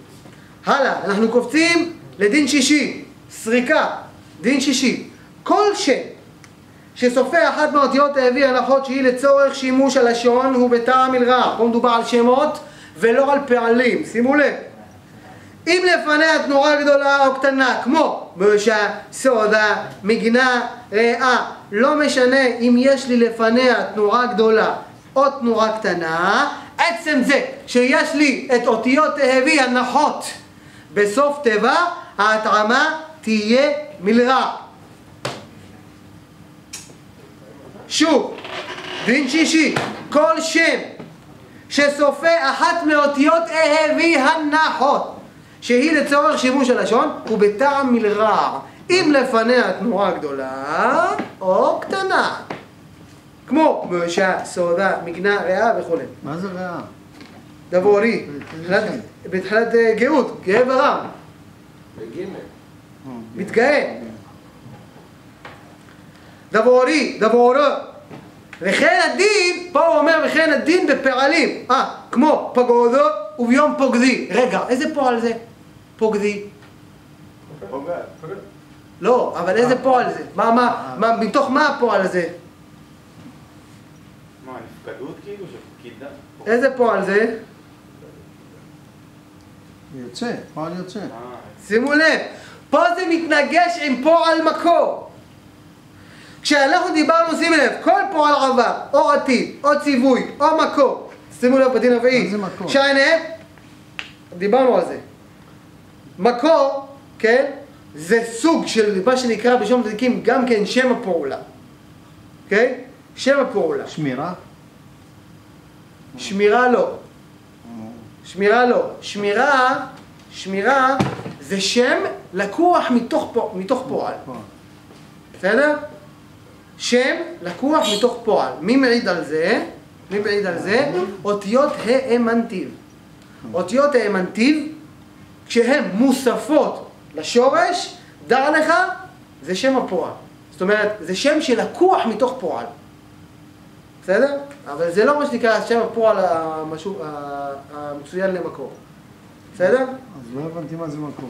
A: הלאה, אנחנו קופצים לדין שישי, סריקה, דין שישי. כל שם שסופה אחת מאותיות האביא הנחות שהיא לצורך שימוש הלשון הוא בטעם מלרע. פה מדובר על שמות ולא על פעלים, שימו לב. אם לפניה תנורה גדולה או קטנה, כמו משה, סודה, מגנה, רעה, לא משנה אם יש לי לפניה תנורה גדולה או תנורה קטנה, עצם זה שיש לי את אותיות האביא הנחות בסוף תיבה, ההתאמה תהיה מלרע. שוב, דין שישי, כל שם שסופה אחת מאותיות האביא הנחות שהיא לצורך שימוש הלשון הוא בטעם מלרע, אם לפניה תנורה גדולה או קטנה, כמו משה, סודה, מגנה, רעה וכו'.
B: מה זה רעה?
A: דבורי, בתחילת גאות, גאה ורם.
G: בגימל.
A: מתגאה. דבורי, דבורו. וכן הדין, פה הוא אומר וכן הדין בפעלים. כמו פגודו וביום פוגדי. רגע, איזה פועל זה? פוגדי. לא, אבל איזה פועל זה? מתוך מה הפועל הזה?
D: מה, נפקדות כאילו? שפקידה?
A: איזה פועל זה?
B: יוצא, פועל יוצא.
A: שימו לב, פה זה מתנגש עם פועל מקור. כשאנחנו דיברנו, שימו לב, כל פועל עבר, או עתיד, או ציווי, או מקור. שימו לב בדין הרביעי.
B: מה זה מקור?
A: שיינה, דיברנו על זה. מקור, כן, זה סוג של מה שנקרא בשם צדיקים גם כן שם הפעולה. אוקיי? שם הפעולה.
B: שמירה?
A: שמירה לא. שמירה לא. שמירה זה שם לקוח מתוך פועל. בסדר? שם לקוח מתוך פועל. מי מעיד על זה? מי מעיד על זה? אותיות האמנטיב. אותיות האמנטיב, כשהן מוספות לשורש, דע לך, זה שם הפועל. זאת אומרת, זה שם שלקוח מתוך פועל. בסדר? אבל זה לא מה שנקרא שם הפועל המצוין למקור. בסדר?
B: אז לא הבנתי מה זה מקור.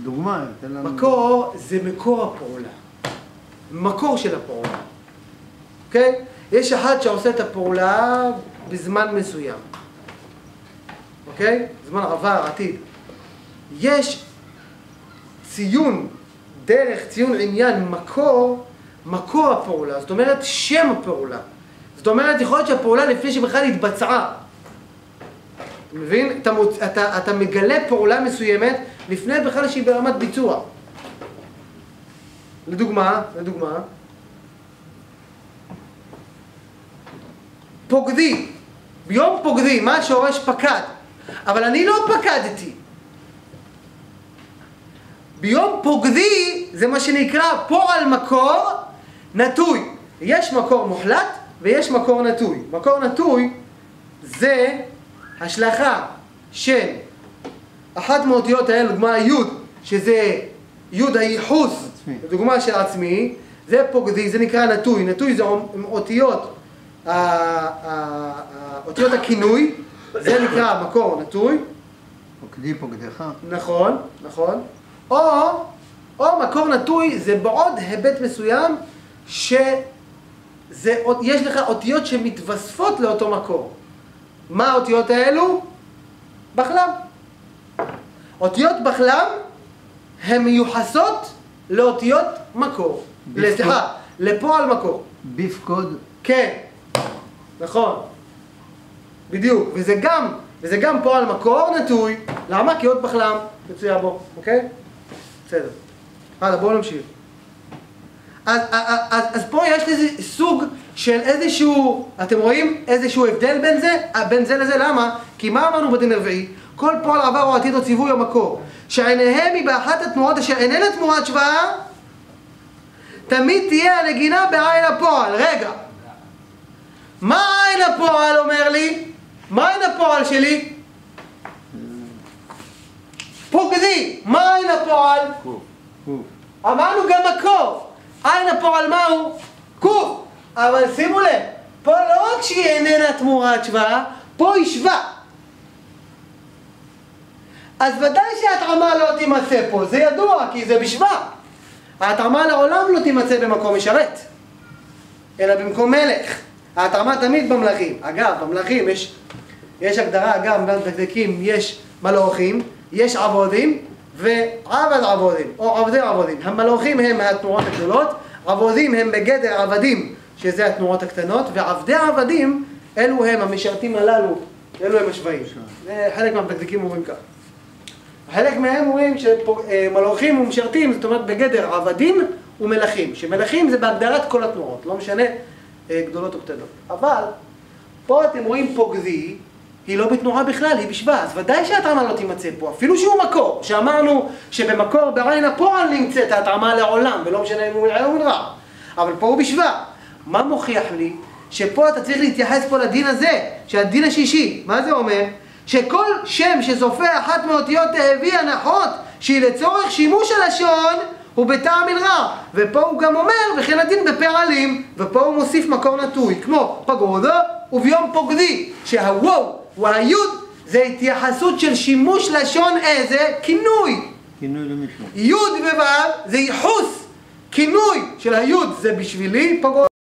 B: דוגמה, תן לנו...
A: מקור זה מקור הפעולה. מקור של הפעולה. אוקיי? יש אחד שעושה את הפעולה בזמן מסוים. אוקיי? זמן עבר, עתיד. יש ציון, דרך ציון עניין מקור הפעולה. זאת אומרת שם הפעולה. זאת אומרת יכול להיות שהפעולה לפני שבכלל התבצעה. אתה מבין? אתה מגלה פעולה מסוימת לפני בכלל שהיא ברמת ביצוע. לדוגמה, פוקדי, ביום פוקדי, מה השורש פקד? אבל אני לא פקדתי. ביום פוקדי זה מה שנקרא פועל מקור נטוי. יש מקור מוחלט ויש מקור נטוי. מקור נטוי זה השלכה של אחת מאותיות האלה, דוגמה י' שזה י' הייחוס, דוגמה של עצמי, זה פוקדי, זה נקרא נטוי. נטוי זה אותיות, אותיות הכינוי, זה נקרא מקור נטוי.
B: פוקדי פוקדך.
A: נכון, נכון. או מקור נטוי זה בעוד היבט מסוים שיש לך אותיות שמתווספות לאותו מקור. מה האותיות האלו? בחלם. אותיות בחלם הן מיוחסות לאותיות מקור. סליחה, לפועל מקור.
B: ביפקוד.
A: כן, נכון. בדיוק. וזה גם פועל מקור נטוי. למה? כי עוד בחלם מצויה בו. אוקיי? בסדר. הלאה, בואו נמשיך. אז פה יש לזה סוג של איזשהו, אתם רואים איזשהו הבדל בין זה לזה, למה? כי מה אמרנו בדין הרביעי? כל פועל עבר או עתיד או ציווי או מקור, שעיניהם היא באחת התנועות אשר איננה תמורת שוואה, תמיד תהיה הנגינה בעין הפועל. רגע, מה עין הפועל אומר לי? מה אין הפועל שלי? פוגדי. מה אין הפועל? אמרנו גם מקור. אין הפועל מהו? קוף. אבל שימו לב, פה לא רק שהיא איננה תמורת שווה, פה היא שווה. אז ודאי שההתאמה לא תימצא פה, זה ידוע, כי זה בשווה. ההתאמה לעולם לא תימצא במקום משרת, אלא במקום מלך. ההתאמה תמיד במלכים. אגב, במלכים יש הגדרה, גם בדקדקים יש מלוכים, יש עבודים ועבד עבודים, או עבדי עבודים. המלוכים הם מהתנועות הגדולות, עבודים הם בגדר עבדים, שזה התנועות הקטנות, ועבדי עבדים, אלו הם המשרתים הללו, אלו הם השוואים. חלק מהבדקדקים אומרים כך. חלק מהם אומרים שמלוכים ומשרתים, זאת אומרת בגדר עבדים ומלכים, שמלכים זה בהגדרת כל התנועות, לא משנה גדולות או קטנות. אבל פה אתם רואים פוגדי, היא לא בתנועה בכלל, היא בשווה, אז ודאי שההתאמה לא תימצא פה, אפילו שהוא מקור, שאמרנו שבמקור בעין הפועל נמצאת ההתאמה לעולם, ולא משנה אם הוא מלעיל או מלרע, אבל פה הוא בשווה. מה מוכיח לי? שפה אתה צריך להתייחס פה לדין הזה, שהדין השישי, מה זה אומר? שכל שם שסופה אחת מאותיות תהבי הנחות, שהיא לצורך שימוש הלשון, הוא בטעם מלרע. ופה הוא גם אומר, וכן הדין בפעלים, ופה הוא מוסיף מקור נטוי, כמו פגודה וביום פוגדי, שהוו והיוד זה התייחסות של שימוש לשון איזה? כינוי.
B: כינוי למישהו.
A: יוד ובב זה ייחוס, כינוי של היוד זה בשבילי, פגודה.